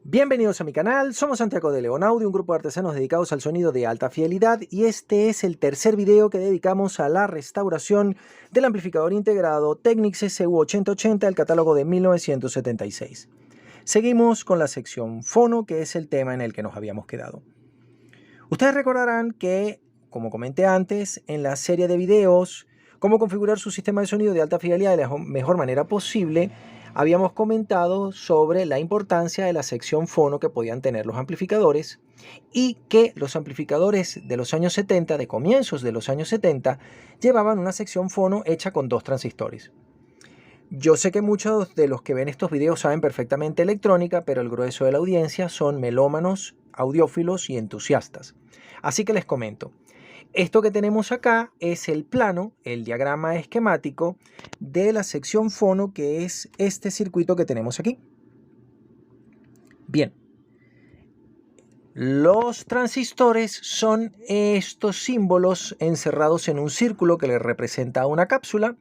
Bienvenidos a mi canal, somos Santiago de León Audio, un grupo de artesanos dedicados al sonido de alta fidelidad, y este es el tercer video que dedicamos a la restauración del amplificador integrado Technics SU8080 del catálogo de 1976. Seguimos con la sección fono, que es el tema en el que nos habíamos quedado. Ustedes recordarán que, como comenté antes, en la serie de videos cómo configurar su sistema de sonido de alta fidelidad de la mejor manera posible, habíamos comentado sobre la importancia de la sección fono que podían tener los amplificadores y que los amplificadores de los años 70, de comienzos de los años 70, llevaban una sección fono hecha con dos transistores. Yo sé que muchos de los que ven estos videos saben perfectamente electrónica, pero el grueso de la audiencia son melómanos, audiófilos y entusiastas. Así que les comento. Esto que tenemos acá es el plano, el diagrama esquemático de la sección fono, que es este circuito que tenemos aquí. Bien, los transistores son estos símbolos encerrados en un círculo que les representa una cápsula,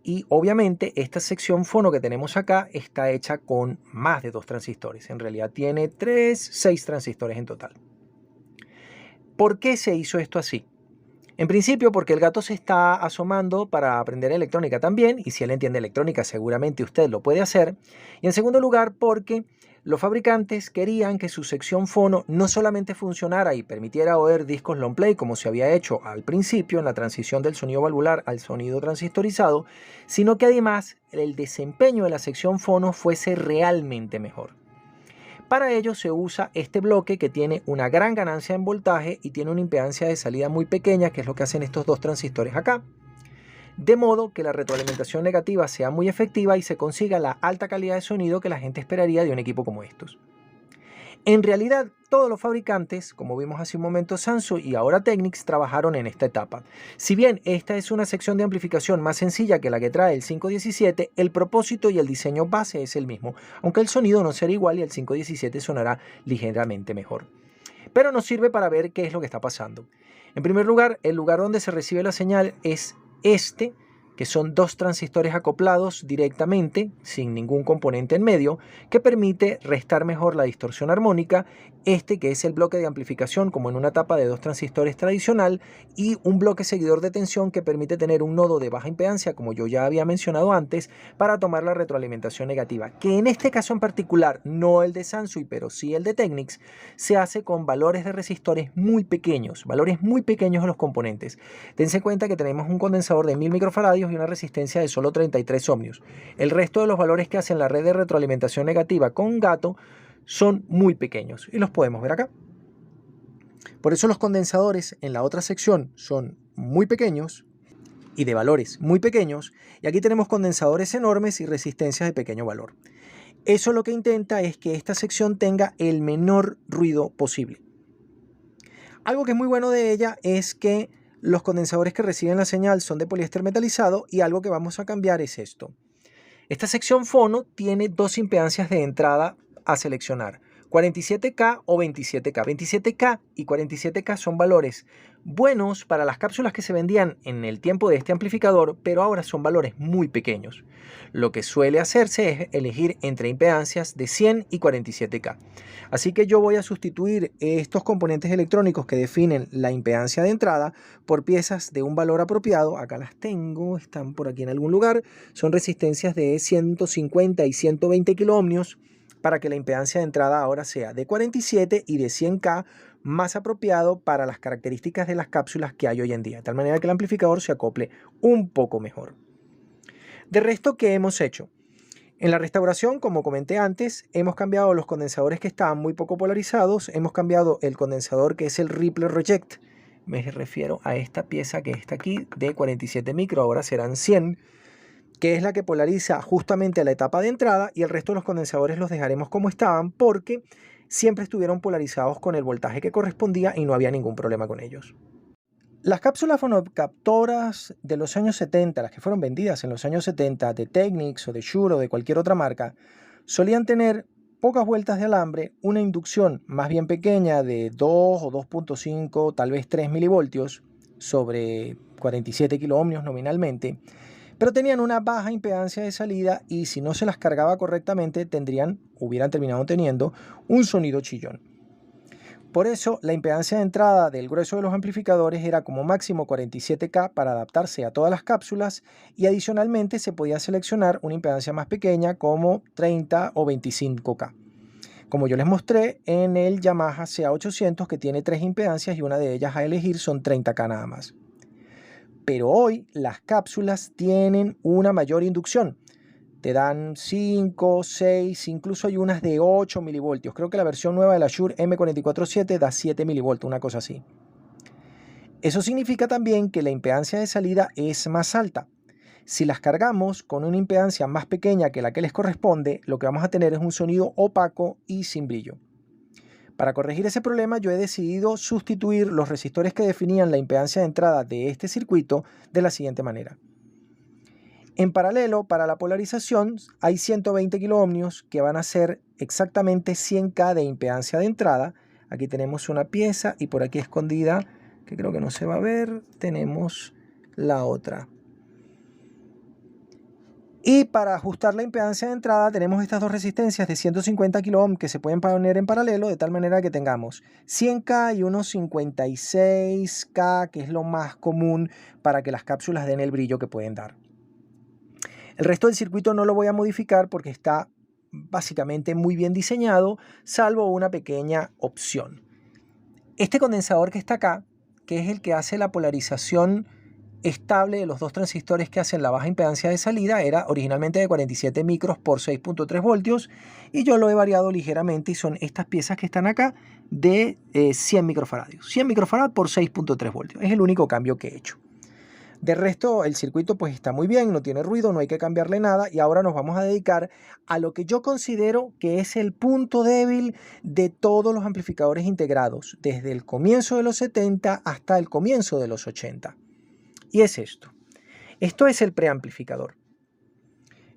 y obviamente esta sección fono que tenemos acá está hecha con más de dos transistores. En realidad tiene 6 transistores en total. ¿Por qué se hizo esto así? En principio porque el gato se está asomando para aprender electrónica también, y si él entiende electrónica seguramente usted lo puede hacer. Y en segundo lugar porque los fabricantes querían que su sección fono no solamente funcionara y permitiera oír discos long play como se había hecho al principio en la transición del sonido valvular al sonido transistorizado, sino que además el desempeño de la sección fono fuese realmente mejor. Para ello se usa este bloque que tiene una gran ganancia en voltaje y tiene una impedancia de salida muy pequeña, que es lo que hacen estos dos transistores acá. De modo que la retroalimentación negativa sea muy efectiva y se consiga la alta calidad de sonido que la gente esperaría de un equipo como estos. En realidad, todos los fabricantes, como vimos hace un momento Sansu y ahora Technics, trabajaron en esta etapa. Si bien esta es una sección de amplificación más sencilla que la que trae el 517, el propósito y el diseño base es el mismo, aunque el sonido no será igual y el 517 sonará ligeramente mejor. Pero nos sirve para ver qué es lo que está pasando. En primer lugar, el lugar donde se recibe la señal es este, que son dos transistores acoplados directamente, sin ningún componente en medio, que permite restar mejor la distorsión armónica, este que es el bloque de amplificación como en una tapa de dos transistores tradicional, y un bloque seguidor de tensión que permite tener un nodo de baja impedancia, como yo ya había mencionado antes, para tomar la retroalimentación negativa, que en este caso en particular, no el de Sansui, pero sí el de Technics, se hace con valores de resistores muy pequeños, de los componentes. Dense cuenta que tenemos un condensador de 1000 microfaradios y una resistencia de solo 33 ohmios. El resto de los valores que hacen la red de retroalimentación negativa con gato son muy pequeños y los podemos ver acá. Por eso los condensadores en la otra sección son muy pequeños y de valores muy pequeños, y aquí tenemos condensadores enormes y resistencias de pequeño valor. Eso lo que intenta es que esta sección tenga el menor ruido posible. Algo que es muy bueno de ella es que los condensadores que reciben la señal son de poliéster metalizado, y algo que vamos a cambiar es esto. Esta sección fono tiene dos impedancias de entrada a seleccionar, 47K o 27K. 27K y 47K son valores buenos para las cápsulas que se vendían en el tiempo de este amplificador, pero ahora son valores muy pequeños. Lo que suele hacerse es elegir entre impedancias de 100 y 47K. Así que yo voy a sustituir estos componentes electrónicos que definen la impedancia de entrada por piezas de un valor apropiado. Acá las tengo, están por aquí en algún lugar. Son resistencias de 150 y 120 kiloohmios, para que la impedancia de entrada ahora sea de 47 y de 100K, más apropiado para las características de las cápsulas que hay hoy en día, de tal manera que el amplificador se acople un poco mejor. De resto, ¿qué hemos hecho? En la restauración, como comenté antes, hemos cambiado los condensadores que estaban muy poco polarizados, hemos cambiado el condensador que es el Ripple Reject, me refiero a esta pieza que está aquí de 47 micro, ahora serán 100, que es la que polariza justamente a la etapa de entrada, y el resto de los condensadores los dejaremos como estaban porque siempre estuvieron polarizados con el voltaje que correspondía y no había ningún problema con ellos. Las cápsulas fonocaptoras de los años 70, las que fueron vendidas en los años 70 de Technics o de Shure o de cualquier otra marca, solían tener pocas vueltas de alambre, una inducción más bien pequeña de 2 o 2.5, tal vez 3 milivoltios sobre 47 kiloohmios nominalmente, pero tenían una baja impedancia de salida y si no se las cargaba correctamente hubieran terminado teniendo un sonido chillón. Por eso la impedancia de entrada del grueso de los amplificadores era como máximo 47K para adaptarse a todas las cápsulas y adicionalmente se podía seleccionar una impedancia más pequeña como 30 o 25K. Como yo les mostré en el Yamaha CA800 que tiene 3 impedancias y una de ellas a elegir son 30K nada más. Pero hoy las cápsulas tienen una mayor inducción. Te dan 5, 6, incluso hay unas de 8 milivoltios. Creo que la versión nueva de la Shure M447 da 7 milivoltios, una cosa así. Eso significa también que la impedancia de salida es más alta. Si las cargamos con una impedancia más pequeña que la que les corresponde, lo que vamos a tener es un sonido opaco y sin brillo. Para corregir ese problema, yo he decidido sustituir los resistores que definían la impedancia de entrada de este circuito de la siguiente manera. En paralelo, para la polarización, hay 120 kiloohmios que van a ser exactamente 100K de impedancia de entrada. Aquí tenemos una pieza y por aquí escondida, que creo que no se va a ver, tenemos la otra. Y para ajustar la impedancia de entrada tenemos estas dos resistencias de 150 kiloohms que se pueden poner en paralelo de tal manera que tengamos 100K y unos 56K, que es lo más común para que las cápsulas den el brillo que pueden dar. El resto del circuito no lo voy a modificar porque está básicamente muy bien diseñado, salvo una pequeña opción. Este condensador que está acá, que es el que hace la polarización estable de los dos transistores que hacen la baja impedancia de salida, era originalmente de 47 micros por 6.3 voltios y yo lo he variado ligeramente y son estas piezas que están acá de 100 microfaradios. 100 microfarads por 6.3 voltios. Es el único cambio que he hecho. De resto, el circuito pues está muy bien, no tiene ruido, no hay que cambiarle nada y ahora nos vamos a dedicar a lo que yo considero que es el punto débil de todos los amplificadores integrados, desde el comienzo de los 70 hasta el comienzo de los 80. Y es esto. Esto es el preamplificador.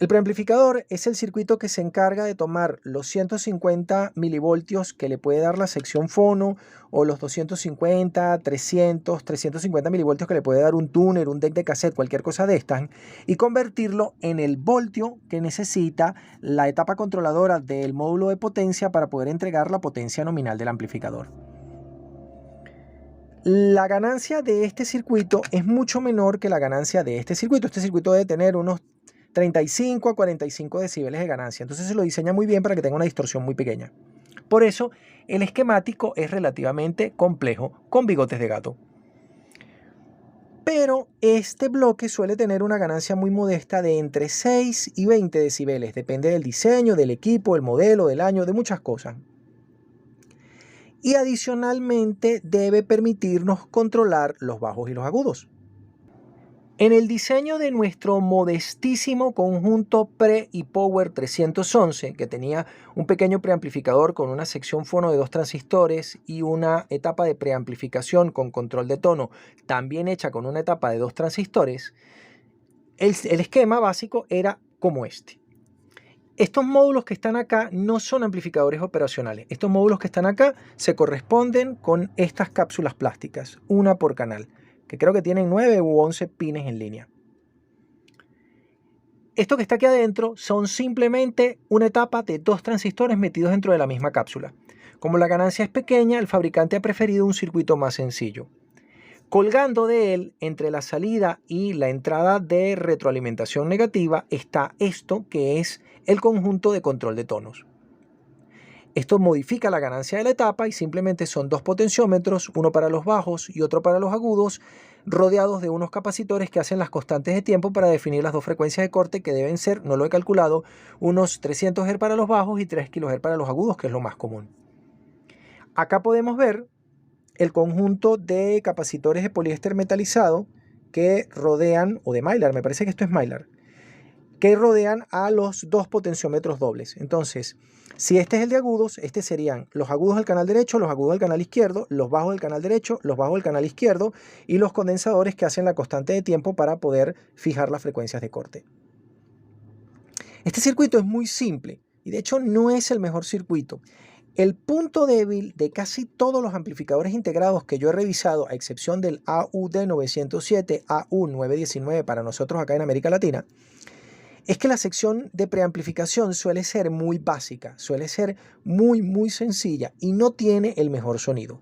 El preamplificador es el circuito que se encarga de tomar los 150 milivoltios que le puede dar la sección fono o los 250, 300, 350 milivoltios que le puede dar un tuner, un deck de cassette, cualquier cosa de estas y convertirlo en el voltio que necesita la etapa controladora del módulo de potencia para poder entregar la potencia nominal del amplificador. La ganancia de este circuito es mucho menor que la ganancia de este circuito. Este circuito debe tener unos 35 a 45 decibeles de ganancia. Entonces se lo diseña muy bien para que tenga una distorsión muy pequeña. Por eso el esquemático es relativamente complejo, con bigotes de gato. Pero este bloque suele tener una ganancia muy modesta de entre 6 y 20 decibeles. Depende del diseño, del equipo, el modelo, del año, de muchas cosas. Y adicionalmente debe permitirnos controlar los bajos y los agudos. En el diseño de nuestro modestísimo conjunto Pre y Power 311, que tenía un pequeño preamplificador con una sección fono de 2 transistores y una etapa de preamplificación con control de tono, también hecha con una etapa de 2 transistores, el esquema básico era como este. Estos módulos que están acá no son amplificadores operacionales. Estos módulos que están acá se corresponden con estas cápsulas plásticas, una por canal, que creo que tienen 9 u 11 pines en línea. Esto que está aquí adentro son simplemente una etapa de 2 transistores metidos dentro de la misma cápsula. Como la ganancia es pequeña, el fabricante ha preferido un circuito más sencillo. Colgando de él, entre la salida y la entrada de retroalimentación negativa, está esto que es el conjunto de control de tonos. Esto modifica la ganancia de la etapa y simplemente son 2 potenciómetros, uno para los bajos y otro para los agudos, rodeados de unos capacitores que hacen las constantes de tiempo para definir las 2 frecuencias de corte que deben ser, no lo he calculado, unos 300 Hz para los bajos y 3 kHz para los agudos, que es lo más común. Acá podemos ver el conjunto de capacitores de poliéster metalizado que rodean, o de Mylar, me parece que esto es Mylar, que rodean a los 2 potenciómetros dobles. Entonces, si este es el de agudos, este serían los agudos del canal derecho, los agudos del canal izquierdo, los bajos del canal derecho, los bajos del canal izquierdo y los condensadores que hacen la constante de tiempo para poder fijar las frecuencias de corte. Este circuito es muy simple y de hecho no es el mejor circuito. El punto débil de casi todos los amplificadores integrados que yo he revisado, a excepción del AUD907, AU919 para nosotros acá en América Latina, es que la sección de preamplificación suele ser muy básica, suele ser muy sencilla y no tiene el mejor sonido.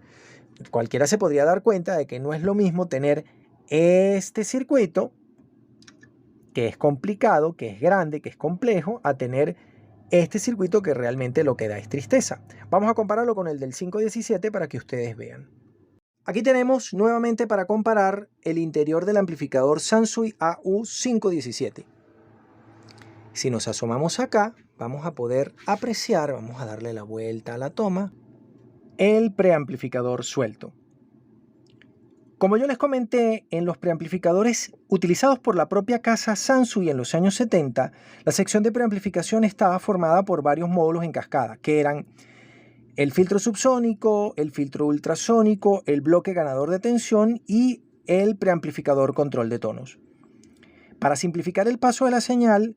Cualquiera se podría dar cuenta de que no es lo mismo tener este circuito, que es complicado, que es grande, que es complejo, a tener este circuito que realmente lo que da es tristeza. Vamos a compararlo con el del 517 para que ustedes vean. Aquí tenemos nuevamente para comparar el interior del amplificador Sansui AU517. Si nos asomamos acá, vamos a poder apreciar, vamos a darle la vuelta a la toma, el preamplificador suelto. Como yo les comenté, en los preamplificadores utilizados por la propia casa Sansui en los años 70, la sección de preamplificación estaba formada por varios módulos en cascada, que eran el filtro subsónico, el filtro ultrasónico, el bloque ganador de tensión y el preamplificador control de tonos. Para simplificar el paso de la señal,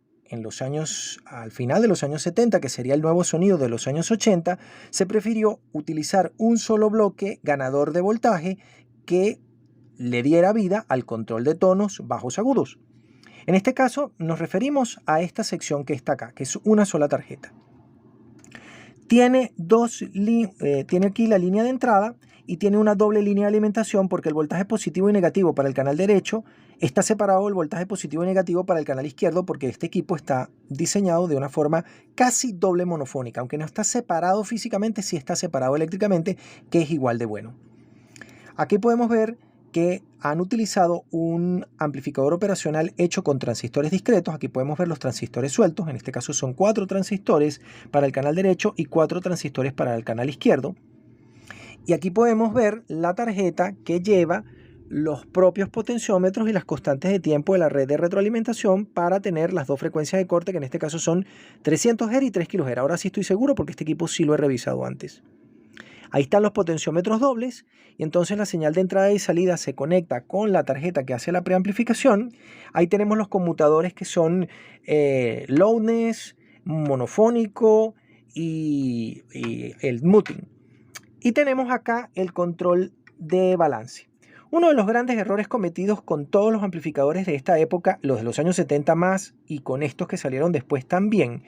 al final de los años 70, que sería el nuevo sonido de los años 80, se prefirió utilizar un solo bloque ganador de voltaje que le diera vida al control de tonos bajos agudos. En este caso nos referimos a esta sección que está acá, que es una sola tarjeta. Tiene aquí la línea de entrada y tiene una doble línea de alimentación porque el voltaje positivo y negativo para el canal derecho está separado del voltaje positivo y negativo para el canal izquierdo, porque este equipo está diseñado de una forma casi doble monofónica. Aunque no está separado físicamente, sí está separado eléctricamente, que es igual de bueno. Aquí podemos ver que han utilizado un amplificador operacional hecho con transistores discretos. Aquí podemos ver los transistores sueltos. En este caso son 4 transistores para el canal derecho y 4 transistores para el canal izquierdo. Y aquí podemos ver la tarjeta que lleva los propios potenciómetros y las constantes de tiempo de la red de retroalimentación para tener las dos frecuencias de corte, que en este caso son 300 Hz y 3 kHz. Ahora sí estoy seguro porque este equipo sí lo he revisado antes. Ahí están los potenciómetros dobles y entonces la señal de entrada y salida se conecta con la tarjeta que hace la preamplificación. Ahí tenemos los conmutadores que son loudness, monofónico y el muting. Y tenemos acá el control de balance. Uno de los grandes errores cometidos con todos los amplificadores de esta época, los de los años 70 más y con estos que salieron después también,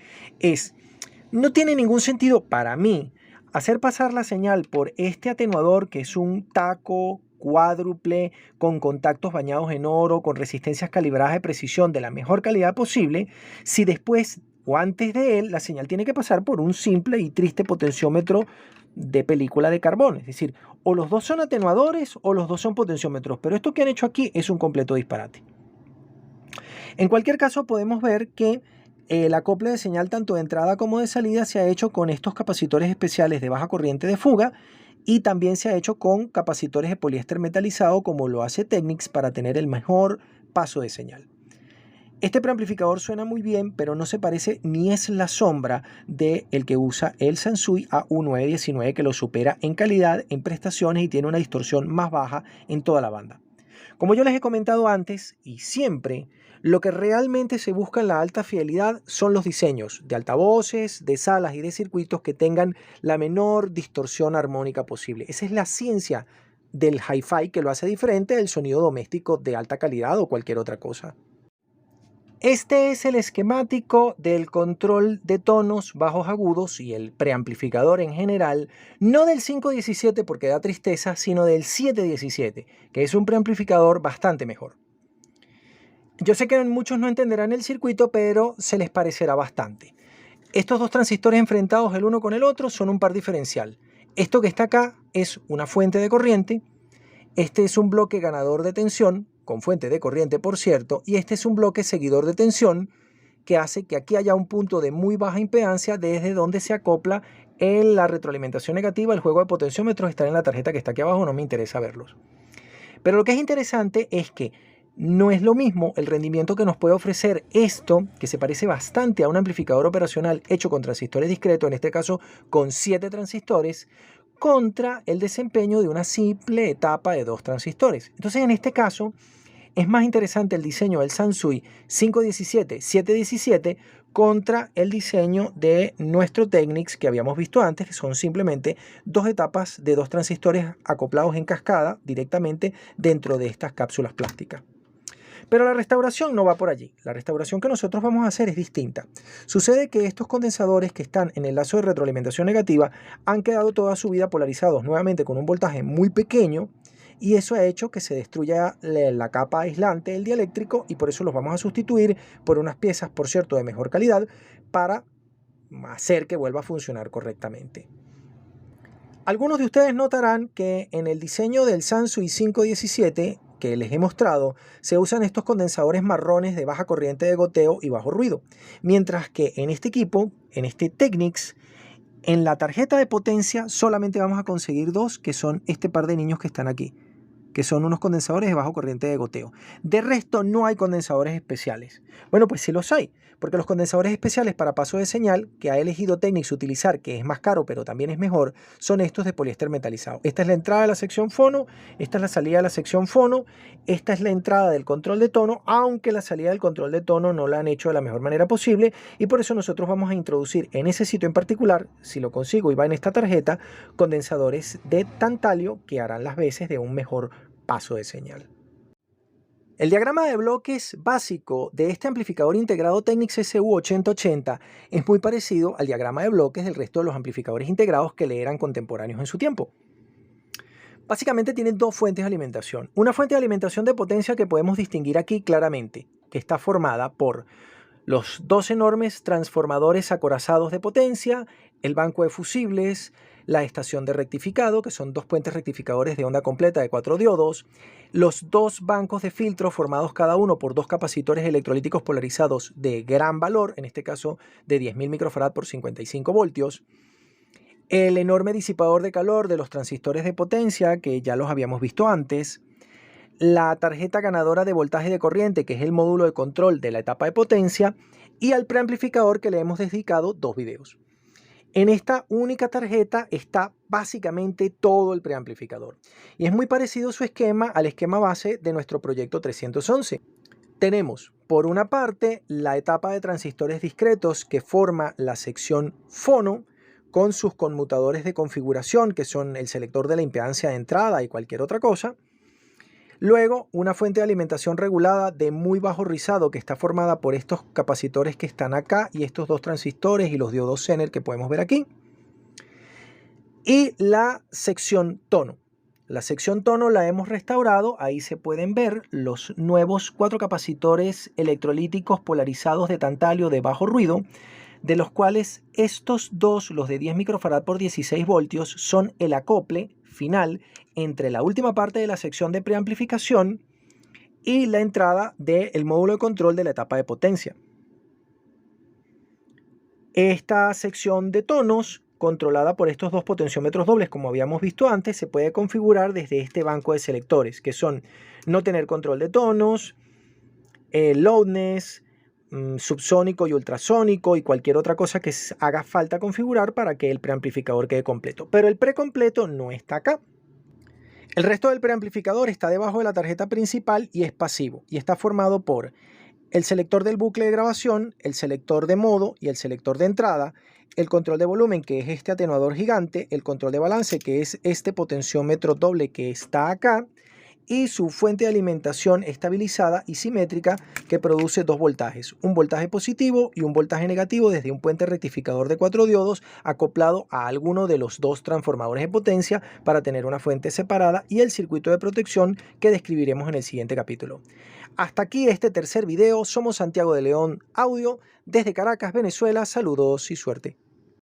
no tiene ningún sentido para mí hacer pasar la señal por este atenuador, que es un taco cuádruple con contactos bañados en oro, con resistencias calibradas de precisión de la mejor calidad posible, si después o antes de él la señal tiene que pasar por un simple y triste potenciómetro de película de carbón. Es decir, o los dos son atenuadores o los dos son potenciómetros, pero esto que han hecho aquí es un completo disparate. En cualquier caso, podemos ver que el acople de señal tanto de entrada como de salida se ha hecho con estos capacitores especiales de baja corriente de fuga y también se ha hecho con capacitores de poliéster metalizado como lo hace Technics para tener el mejor paso de señal. Este preamplificador suena muy bien, pero no se parece ni es la sombra del que usa el Sansui AU919, que lo supera en calidad, en prestaciones y tiene una distorsión más baja en toda la banda. Como yo les he comentado antes y siempre, lo que realmente se busca en la alta fidelidad son los diseños de altavoces, de salas y de circuitos que tengan la menor distorsión armónica posible. Esa es la ciencia del hi-fi que lo hace diferente del sonido doméstico de alta calidad o cualquier otra cosa. Este es el esquemático del control de tonos bajos agudos y el preamplificador en general, no del 517 porque da tristeza, sino del 717, que es un preamplificador bastante mejor. Yo sé que muchos no entenderán el circuito, pero se les parecerá bastante. Estos dos transistores enfrentados el uno con el otro son un par diferencial. Esto que está acá es una fuente de corriente, este es un bloque ganador de tensión, con fuente de corriente por cierto, y este es un bloque seguidor de tensión que hace que aquí haya un punto de muy baja impedancia desde donde se acopla la retroalimentación negativa. El juego de potenciómetros está en la tarjeta que está aquí abajo, no me interesa verlos. Pero lo que es interesante es que no es lo mismo el rendimiento que nos puede ofrecer esto, que se parece bastante a un amplificador operacional hecho con transistores discretos, en este caso con 7 transistores, contra el desempeño de una simple etapa de 2 transistores. Entonces, en este caso, es más interesante el diseño del Sansui 517-717 contra el diseño de nuestro Technics que habíamos visto antes, que son simplemente dos etapas de dos transistores acoplados en cascada directamente dentro de estas cápsulas plásticas. Pero la restauración no va por allí. La restauración que nosotros vamos a hacer es distinta. Sucede que estos condensadores que están en el lazo de retroalimentación negativa han quedado toda su vida polarizados nuevamente con un voltaje muy pequeño, y eso ha hecho que se destruya la capa aislante del dieléctrico, y por eso los vamos a sustituir por unas piezas, por cierto, de mejor calidad para hacer que vuelva a funcionar correctamente. Algunos de ustedes notarán que en el diseño del Sansui 517 que les he mostrado, se usan estos condensadores marrones de baja corriente de goteo y bajo ruido, mientras que en este equipo, en este Technics, en la tarjeta de potencia solamente vamos a conseguir dos, que son este par de niños que están aquí, que son unos condensadores de bajo corriente de goteo. De resto no hay condensadores especiales. Bueno, pues sí los hay, porque los condensadores especiales para paso de señal que ha elegido Technics utilizar, que es más caro pero también es mejor, son estos de poliéster metalizado. Esta es la entrada de la sección fono, esta es la salida de la sección fono, esta es la entrada del control de tono, aunque la salida del control de tono no la han hecho de la mejor manera posible, y por eso nosotros vamos a introducir en ese sitio en particular, si lo consigo y va en esta tarjeta, condensadores de tantalio que harán las veces de un mejor paso de señal. El diagrama de bloques básico de este amplificador integrado Technics SU8080 es muy parecido al diagrama de bloques del resto de los amplificadores integrados que le eran contemporáneos en su tiempo. Básicamente tiene dos fuentes de alimentación. Una fuente de alimentación de potencia que podemos distinguir aquí claramente, que está formada por los dos enormes transformadores acorazados de potencia, el banco de fusibles, la estación de rectificado, que son dos puentes rectificadores de onda completa de 4 diodos, los dos bancos de filtro formados cada uno por dos capacitores electrolíticos polarizados de gran valor, en este caso de 10.000 microfarad por 55 voltios, el enorme disipador de calor de los transistores de potencia, que ya los habíamos visto antes, la tarjeta ganadora de voltaje de corriente, que es el módulo de control de la etapa de potencia, y al preamplificador que le hemos dedicado dos videos. En esta única tarjeta está básicamente todo el preamplificador. Y es muy parecido su esquema al esquema base de nuestro proyecto 311. Tenemos, por una parte, la etapa de transistores discretos que forma la sección fono, con sus conmutadores de configuración, que son el selector de la impedancia de entrada y cualquier otra cosa. Luego, una fuente de alimentación regulada de muy bajo rizado que está formada por estos capacitores que están acá y estos dos transistores y los diodos Zener que podemos ver aquí. Y la sección tono. La sección tono la hemos restaurado, ahí se pueden ver los nuevos 4 capacitores electrolíticos polarizados de tantalio de bajo ruido, de los cuales estos dos, los de 10 microfarad por 16 voltios, son el acople final entre la última parte de la sección de preamplificación y la entrada del módulo de control de la etapa de potencia. Esta sección de tonos, controlada por estos dos potenciómetros dobles, como habíamos visto antes, se puede configurar desde este banco de selectores, que son no tener control de tonos, loudness, subsónico y ultrasónico y cualquier otra cosa que haga falta configurar para que el preamplificador quede completo. Pero el precompleto no está acá. El resto del preamplificador está debajo de la tarjeta principal y es pasivo, y está formado por el selector del bucle de grabación, el selector de modo y el selector de entrada, el control de volumen, que es este atenuador gigante, el control de balance, que es este potenciómetro doble que está acá, y su fuente de alimentación estabilizada y simétrica que produce dos voltajes, un voltaje positivo y un voltaje negativo desde un puente rectificador de 4 diodos acoplado a alguno de los dos transformadores de potencia para tener una fuente separada y el circuito de protección que describiremos en el siguiente capítulo. Hasta aquí este tercer video. Somos Santiago de León Audio desde Caracas, Venezuela. Saludos y suerte.